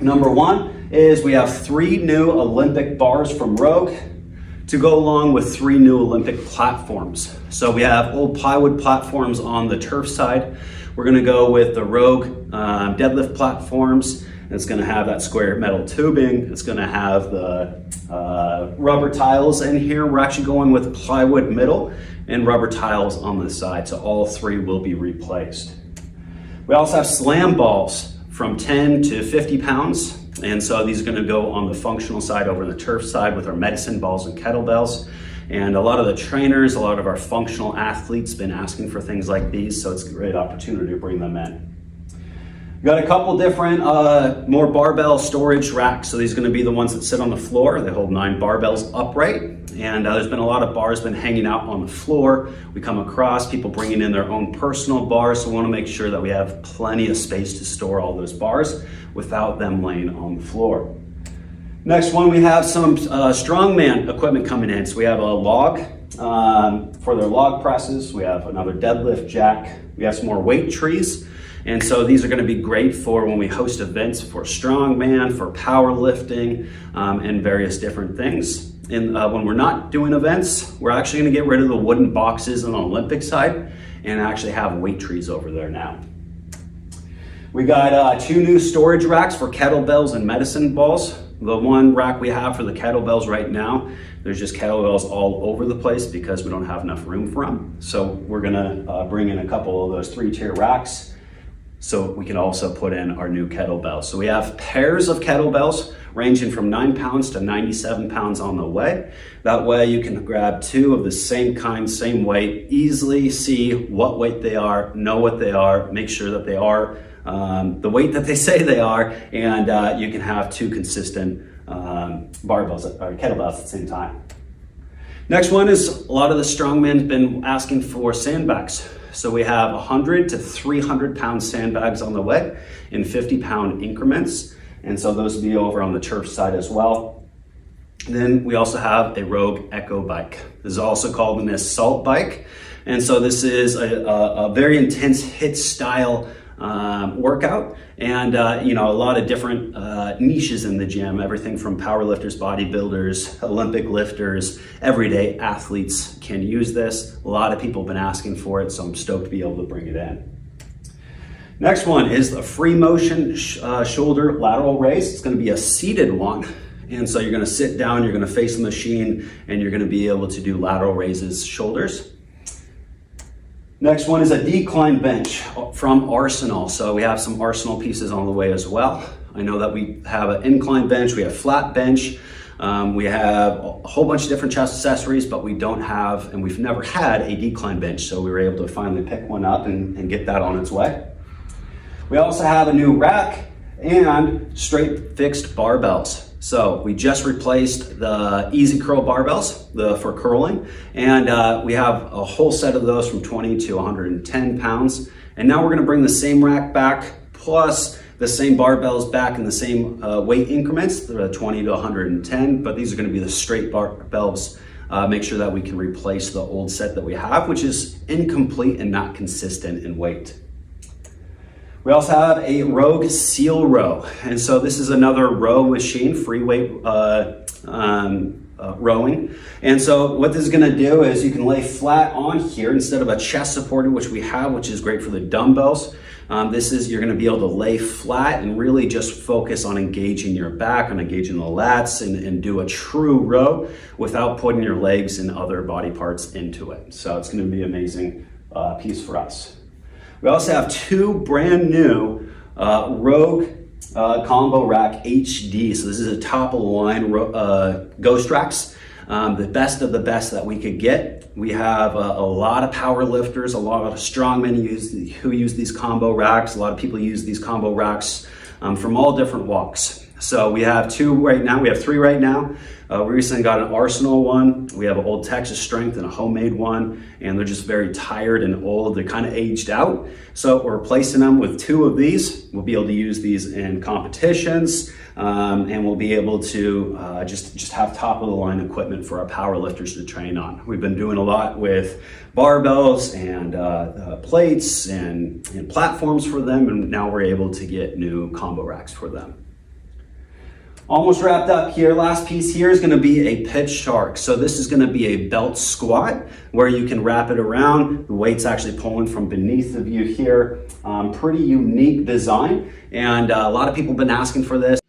Number one is we have 3 new Olympic bars from Rogue to go along with 3 new Olympic platforms. So we have old plywood platforms on the turf side. We're gonna go with the Rogue deadlift platforms. It's gonna have that square metal tubing. It's gonna have the rubber tiles in here. We're actually going with plywood middle and rubber tiles on the side. So all 3 will be replaced. We also have slam balls from 10 to 50 pounds. And so these are gonna go on the functional side over the turf side with our medicine balls and kettlebells. And a lot of the trainers, a lot of our functional athletes been asking for things like these, so it's a great opportunity to bring them in. We've got a couple different more barbell storage racks. So these are gonna be the ones that sit on the floor. They hold 9 barbells upright. And there's been a lot of bars been hanging out on the floor. We come across people bringing in their own personal bars, so we wanna make sure that we have plenty of space to store all those bars without them laying on the floor. Next one, we have some strongman equipment coming in. So we have a log for their log presses. We have another deadlift jack. We have some more weight trees. And so these are gonna be great for when we host events for strongman, for powerlifting, and various different things. And when we're not doing events, we're actually gonna get rid of the wooden boxes on the Olympic side and actually have weight trees over there now. We got 2 new storage racks for kettlebells and medicine balls. The one rack we have for the kettlebells right now, there's just kettlebells all over the place because we don't have enough room for them. So we're gonna bring in a couple of those 3-tier racks so we can also put in our new kettlebells. So we have pairs of kettlebells ranging from 9 pounds to 97 pounds on the way. That way you can grab 2 of the same kind, same weight, easily see what weight they are, know what they are, make sure that they are the weight that they say they are, and you can have 2 consistent barbells or kettlebells at the same time. Next one is a lot of the strongmen been asking for sandbags. So we have 100 to 300 pound sandbags on the way in 50-pound increments. And so those will be over on the turf side as well. And then we also have a Rogue Echo bike. This is also called an assault bike. And so this is a very intense HIIT style workout, and you know, a lot of different niches in the gym, everything from powerlifters, bodybuilders, Olympic lifters, everyday athletes can use this. A lot of people have been asking for it, so I'm stoked to be able to bring it in. Next one is the free motion shoulder lateral raise. It's going to be a seated one. And so you're going to sit down, you're going to face the machine, and you're going to be able to do lateral raises, shoulders. Next one is a decline bench from Arsenal. So we have some Arsenal pieces on the way as well. I know that we have an incline bench, we have flat bench, we have a whole bunch of different chest accessories, but we don't have, and we've never had a decline bench. So we were able to finally pick one up and get that on its way. We also have a new rack and straight fixed barbells. So we just replaced the Easy Curl barbells for curling, and we have a whole set of those from 20 to 110 pounds. And now we're gonna bring the same rack back, plus the same barbells back in the same weight increments, the 20 to 110, but these are gonna be the straight barbells. Make sure that we can replace the old set that we have, which is incomplete and not consistent in weight. We also have a Rogue Seal Row. And so this is another row machine, free weight rowing. And so what this is gonna do is you can lay flat on here instead of a chest supported, which we have, which is great for the dumbbells. You're gonna be able to lay flat and really just focus on engaging your back, on engaging the lats, and do a true row without putting your legs and other body parts into it. So it's gonna be an amazing piece for us. We also have 2 brand new Rogue Combo Rack HD. So this is a top of the line ghost racks, the best of the best that we could get. We have a lot of power lifters, a lot of strongmen who use these combo racks. A lot of people use these combo racks from all different walks. So we have 2 right now, we have 3 right now. We recently got an Arsenal one. We have an Old Texas Strength and a homemade one, and they're just very tired and old. They're kind of aged out. So we're replacing them with 2 of these. We'll be able to use these in competitions, and we'll be able to just have top of the line equipment for our power lifters to train on. We've been doing a lot with barbells and plates and platforms for them, and now we're able to get new combo racks for them. Almost wrapped up here. Last piece here is going to be a pitch shark. So this is going to be a belt squat where you can wrap it around. The weight's actually pulling from beneath of you here. Pretty unique design, and a lot of people have been asking for this.